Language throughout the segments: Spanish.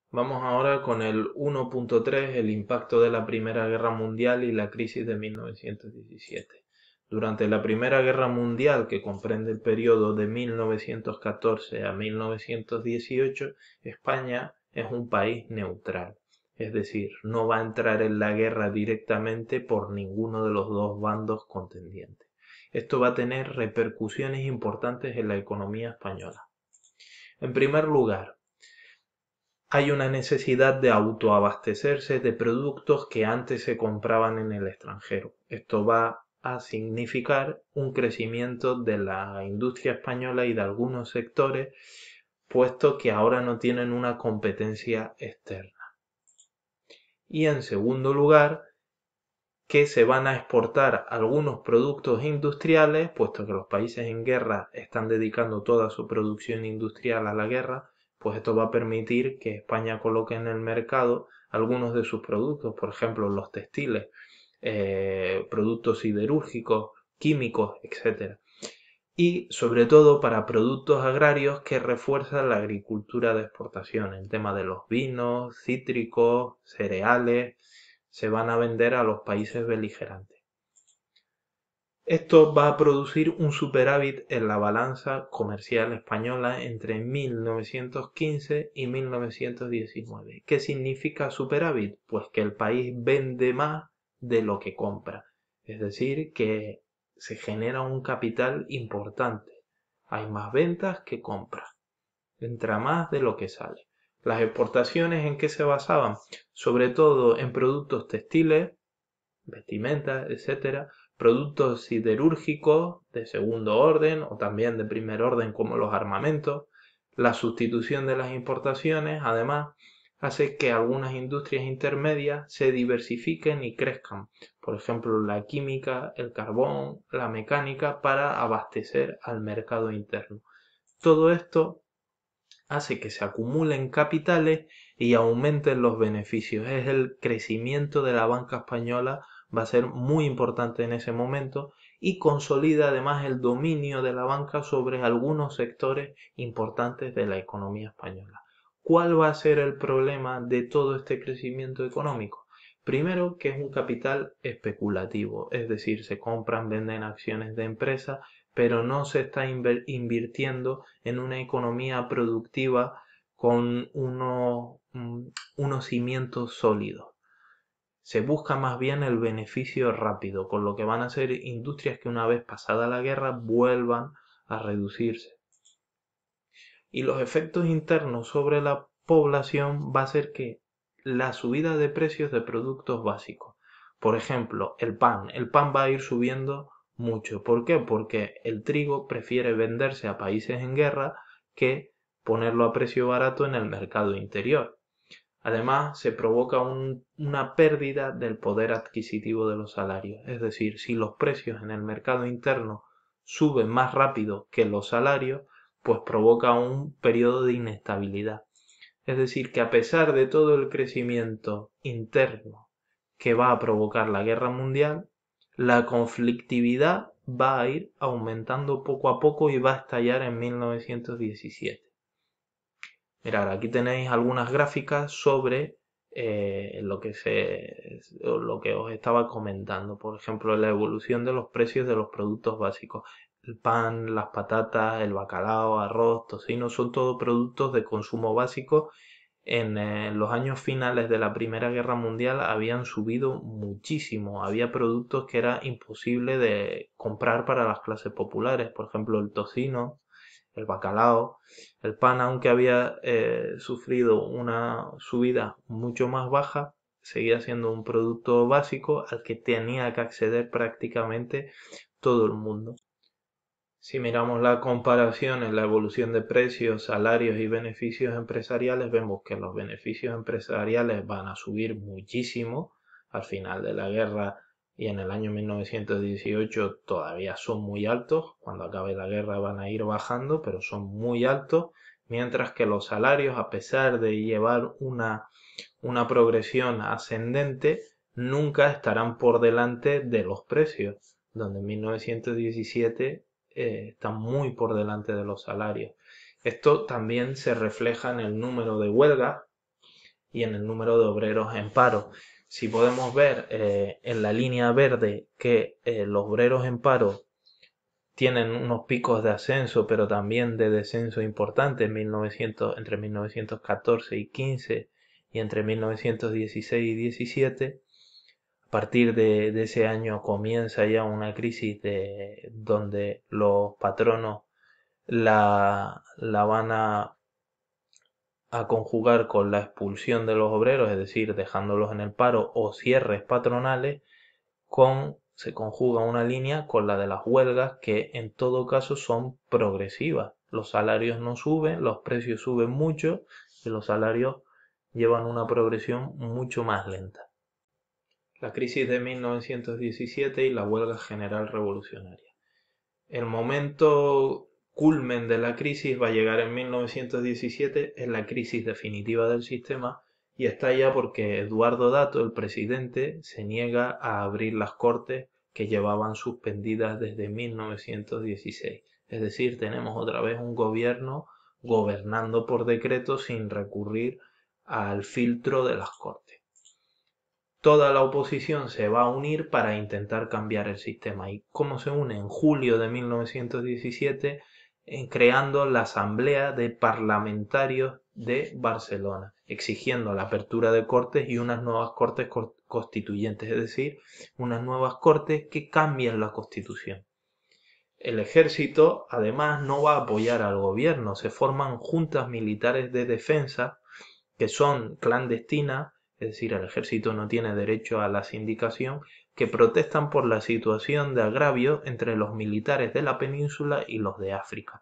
Vamos ahora con el 1.3, el impacto de la Primera Guerra Mundial y la crisis de 1917. Durante la Primera Guerra Mundial, que comprende el periodo de 1914 a 1918, España es un país neutral, es decir, no va a entrar en la guerra directamente por ninguno de los dos bandos contendientes. Esto va a tener repercusiones importantes en la economía española. En primer lugar, hay una necesidad de autoabastecerse de productos que antes se compraban en el extranjero. Esto va a significar un crecimiento de la industria española y de algunos sectores, puesto que ahora no tienen una competencia externa. Y en segundo lugar, que se van a exportar algunos productos industriales, puesto que los países en guerra están dedicando toda su producción industrial a la guerra, pues esto va a permitir que España coloque en el mercado algunos de sus productos, por ejemplo los textiles, productos siderúrgicos, químicos, etcétera. Y sobre todo para productos agrarios que refuerzan la agricultura de exportación, el tema de los vinos, cítricos, cereales, se van a vender a los países beligerantes. Esto va a producir un superávit en la balanza comercial española entre 1915 y 1919. ¿Qué significa superávit? Pues que el país vende más de lo que compra. Es decir, que se genera un capital importante. Hay más ventas que compras. Entra más de lo que sale. Las exportaciones, ¿en qué se basaban? Sobre todo en productos textiles, vestimentas, etcétera, productos siderúrgicos de segundo orden o también de primer orden como los armamentos. La sustitución de las importaciones, además, hace que algunas industrias intermedias se diversifiquen y crezcan. Por ejemplo, la química, el carbón, la mecánica, para abastecer al mercado interno. Todo esto hace que se acumulen capitales y aumenten los beneficios. Es el crecimiento de la banca española, va a ser muy importante en ese momento y consolida además el dominio de la banca sobre algunos sectores importantes de la economía española. ¿Cuál va a ser el problema de todo este crecimiento económico? Primero, que es un capital especulativo, es decir, se compran, venden acciones de empresas, pero no se está invirtiendo en una economía productiva con unos cimientos sólidos. Se busca más bien el beneficio rápido, con lo que van a ser industrias que una vez pasada la guerra vuelvan a reducirse. Y los efectos internos sobre la población va a ser que la subida de precios de productos básicos. Por ejemplo, el pan va a ir subiendo mucho. ¿Por qué? Porque el trigo prefiere venderse a países en guerra que ponerlo a precio barato en el mercado interior. Además, se provoca una pérdida del poder adquisitivo de los salarios. Es decir, si los precios en el mercado interno suben más rápido que los salarios, pues provoca un periodo de inestabilidad. Es decir, que a pesar de todo el crecimiento interno que va a provocar la guerra mundial, la conflictividad va a ir aumentando poco a poco y va a estallar en 1917. Mirad, aquí tenéis algunas gráficas sobre lo que os estaba comentando. Por ejemplo, la evolución de los precios de los productos básicos. El pan, las patatas, el bacalao, arroz, tocino, son todos productos de consumo básico. En los años finales de la Primera Guerra Mundial habían subido muchísimo. Había productos que era imposible de comprar para las clases populares. Por ejemplo, el tocino, el bacalao, el pan, aunque había sufrido una subida mucho más baja, seguía siendo un producto básico al que tenía que acceder prácticamente todo el mundo. Si miramos la comparación en la evolución de precios, salarios y beneficios empresariales, vemos que los beneficios empresariales van a subir muchísimo al final de la guerra y en el año 1918 todavía son muy altos. Cuando acabe la guerra van a ir bajando, pero son muy altos, mientras que los salarios, a pesar de llevar una progresión ascendente, nunca estarán por delante de los precios, donde en 1917 están muy por delante de los salarios. Esto también se refleja en el número de huelgas y en el número de obreros en paro. Si podemos ver en la línea verde que los obreros en paro tienen unos picos de ascenso, pero también de descenso importantes entre 1914 y 15 y entre 1916 y 17. A partir de ese año comienza ya una crisis donde los patronos la van a conjugar con la expulsión de los obreros, es decir, dejándolos en el paro o cierres patronales, se conjuga una línea con la de las huelgas que en todo caso son progresivas. Los salarios no suben, los precios suben mucho y los salarios llevan una progresión mucho más lenta. La crisis de 1917 y la huelga general revolucionaria. El momento culmen de la crisis va a llegar en 1917, es la crisis definitiva del sistema y está ya porque Eduardo Dato, el presidente, se niega a abrir las cortes que llevaban suspendidas desde 1916. Es decir, tenemos otra vez un gobierno gobernando por decreto sin recurrir al filtro de las cortes. Toda la oposición se va a unir para intentar cambiar el sistema. ¿Y cómo se une? En julio de 1917, creando la Asamblea de Parlamentarios de Barcelona, exigiendo la apertura de cortes y unas nuevas cortes constituyentes, es decir, unas nuevas cortes que cambien la constitución. El ejército, además, no va a apoyar al gobierno, se forman juntas militares de defensa que son clandestinas, es decir, el ejército no tiene derecho a la sindicación, que protestan por la situación de agravio entre los militares de la península y los de África.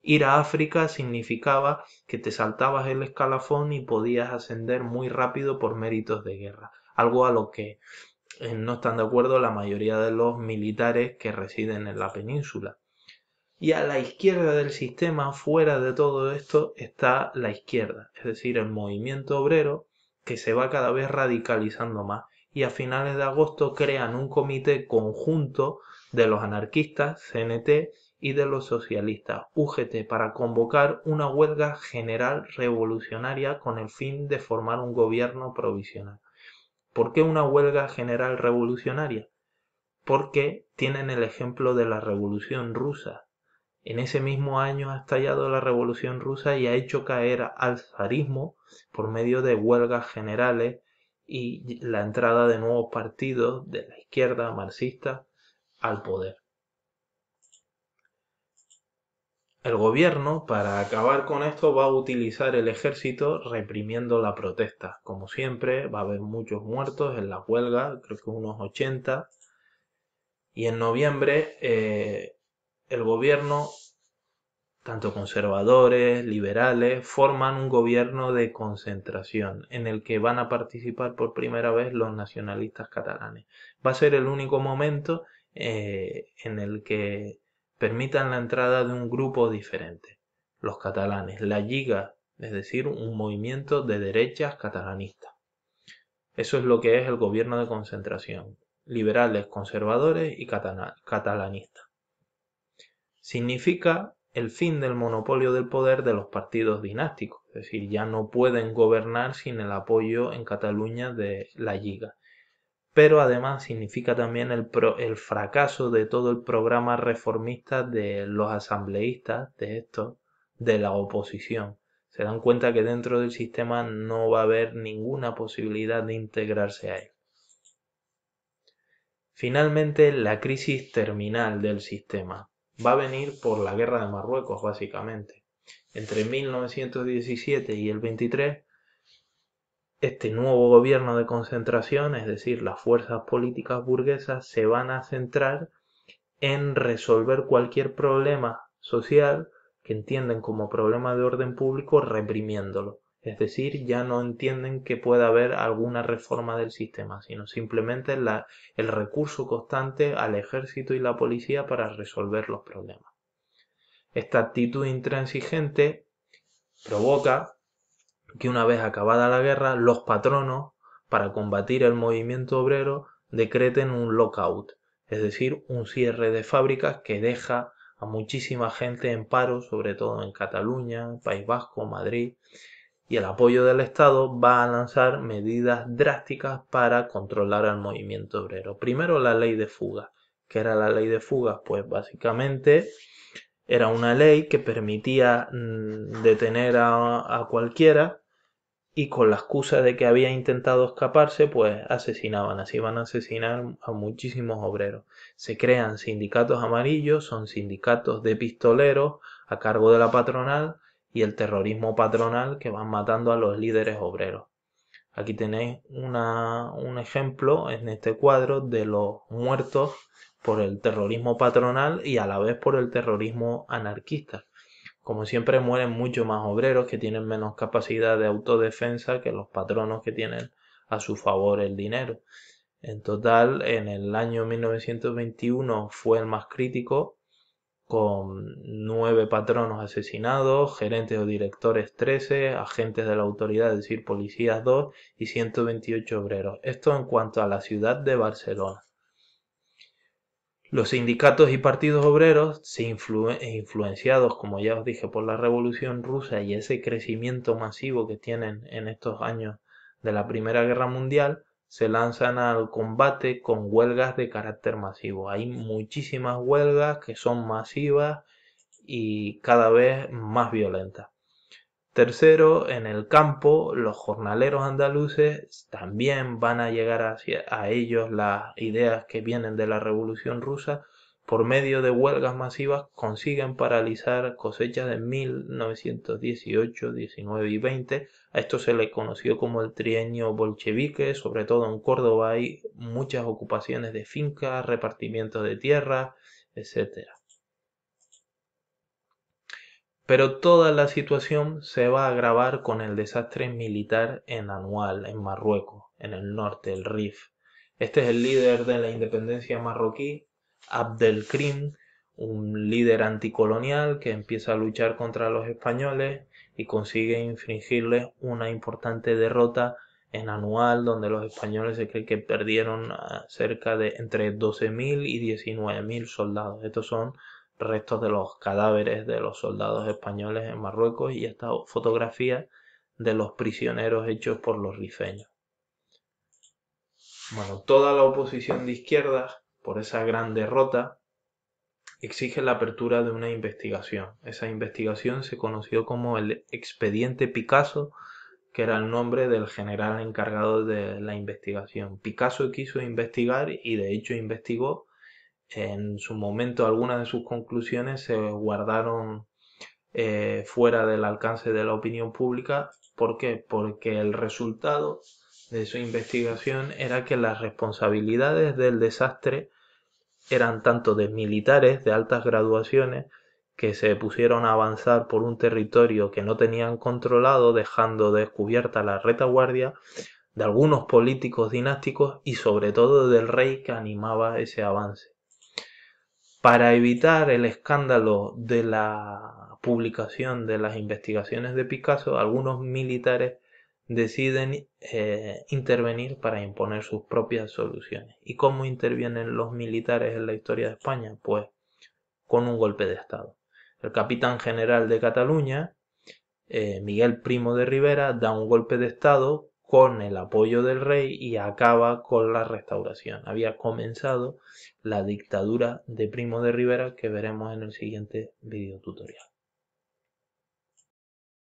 Ir a África significaba que te saltabas el escalafón y podías ascender muy rápido por méritos de guerra, algo a lo que no están de acuerdo la mayoría de los militares que residen en la península. Y a la izquierda del sistema, fuera de todo esto, está la izquierda, es decir, el movimiento obrero que se va cada vez radicalizando más. Y a finales de agosto crean un comité conjunto de los anarquistas, CNT, y de los socialistas, UGT, para convocar una huelga general revolucionaria con el fin de formar un gobierno provisional. ¿Por qué una huelga general revolucionaria? Porque tienen el ejemplo de la Revolución Rusa. En ese mismo año ha estallado la Revolución Rusa y ha hecho caer al zarismo por medio de huelgas generales y la entrada de nuevos partidos de la izquierda marxista al poder. El gobierno, para acabar con esto, va a utilizar el ejército reprimiendo la protesta. Como siempre, va a haber muchos muertos en la huelga, creo que unos 80. Y en noviembre el gobierno, tanto conservadores, liberales, forman un gobierno de concentración en el que van a participar por primera vez los nacionalistas catalanes. Va a ser el único momento en el que permitan la entrada de un grupo diferente, los catalanes, la Lliga, es decir, un movimiento de derechas catalanistas. Eso es lo que es el gobierno de concentración, liberales, conservadores y catalanistas. Significa el fin del monopolio del poder de los partidos dinásticos, es decir, ya no pueden gobernar sin el apoyo en Cataluña de la Lliga. Pero además significa también el fracaso de todo el programa reformista de los asambleístas, de la oposición. Se dan cuenta que dentro del sistema no va a haber ninguna posibilidad de integrarse a él. Finalmente, la crisis terminal del sistema va a venir por la guerra de Marruecos, básicamente. Entre 1917 y el 23, este nuevo gobierno de concentración, es decir, las fuerzas políticas burguesas, se van a centrar en resolver cualquier problema social que entienden como problema de orden público reprimiéndolo. Es decir, ya no entienden que pueda haber alguna reforma del sistema, sino simplemente el recurso constante al ejército y la policía para resolver los problemas. Esta actitud intransigente provoca que una vez acabada la guerra, los patronos, para combatir el movimiento obrero, decreten un lockout, es decir, un cierre de fábricas que deja a muchísima gente en paro, sobre todo en Cataluña, País Vasco, Madrid, y el apoyo del Estado va a lanzar medidas drásticas para controlar al movimiento obrero. Primero la ley de fugas. ¿Qué era la ley de fugas? Pues básicamente era una ley que permitía detener a cualquiera y con la excusa de que había intentado escaparse, pues asesinaban. Así van a asesinar a muchísimos obreros. Se crean sindicatos amarillos, son sindicatos de pistoleros a cargo de la patronal y el terrorismo patronal que van matando a los líderes obreros. Aquí tenéis un ejemplo en este cuadro de los muertos por el terrorismo patronal y a la vez por el terrorismo anarquista. Como siempre mueren mucho más obreros que tienen menos capacidad de autodefensa que los patronos que tienen a su favor el dinero. En total, en el año 1921 fue el más crítico, con 9 patronos asesinados, gerentes o directores 13, agentes de la autoridad, es decir, policías 2 y 128 obreros. Esto en cuanto a la ciudad de Barcelona. Los sindicatos y partidos obreros, influenciados, como ya os dije, por la Revolución Rusa y ese crecimiento masivo que tienen en estos años de la Primera Guerra Mundial, se lanzan al combate con huelgas de carácter masivo. Hay muchísimas huelgas que son masivas y cada vez más violentas. Tercero, en el campo, los jornaleros andaluces también van a llegar a ellos las ideas que vienen de la Revolución Rusa. Por medio de huelgas masivas consiguen paralizar cosechas de 1918, 19 y 20. A esto se le conoció como el trienio bolchevique. Sobre todo en Córdoba hay muchas ocupaciones de fincas, repartimientos de tierras, etc. Pero toda la situación se va a agravar con el desastre militar en Anual, en Marruecos, en el norte, el Rif. Este es el líder de la independencia marroquí, Abdelkrim, un líder anticolonial que empieza a luchar contra los españoles y consigue infligirles una importante derrota en Anual, donde los españoles se cree que perdieron cerca de entre 12.000 y 19.000 soldados. Estos son restos de los cadáveres de los soldados españoles en Marruecos y esta fotografía de los prisioneros hechos por los rifeños. Bueno, toda la oposición de izquierdas, por esa gran derrota, exige la apertura de una investigación. Esa investigación se conoció como el Expediente Picasso, que era el nombre del general encargado de la investigación. Picasso quiso investigar y de hecho investigó. En su momento algunas de sus conclusiones se guardaron fuera del alcance de la opinión pública. ¿Por qué? Porque el resultado de su investigación era que las responsabilidades del desastre eran tanto de militares de altas graduaciones que se pusieron a avanzar por un territorio que no tenían controlado, dejando descubierta la retaguardia, de algunos políticos dinásticos y sobre todo del rey que animaba ese avance. Para evitar el escándalo de la publicación de las investigaciones de Picasso, algunos militares deciden intervenir para imponer sus propias soluciones. ¿Y cómo intervienen los militares en la historia de España? Pues con un golpe de Estado. El capitán general de Cataluña, Miguel Primo de Rivera, da un golpe de Estado con el apoyo del rey y acaba con la restauración. Había comenzado la dictadura de Primo de Rivera, que veremos en el siguiente video tutorial.